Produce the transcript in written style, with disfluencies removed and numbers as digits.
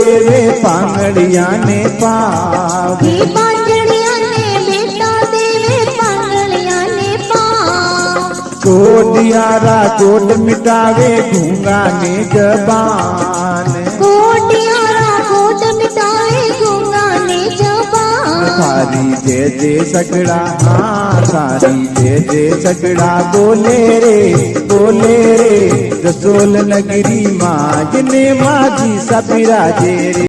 देवे पांगड़िया ने पाव। कोटियारा कोट मिटावे गूंगा ने जबान। सारी जय जय सकड़ा, हाँ सारी जय जय सकड़ा बोले रे रसोल नगरी माँ जिने माझी सब राजे रे।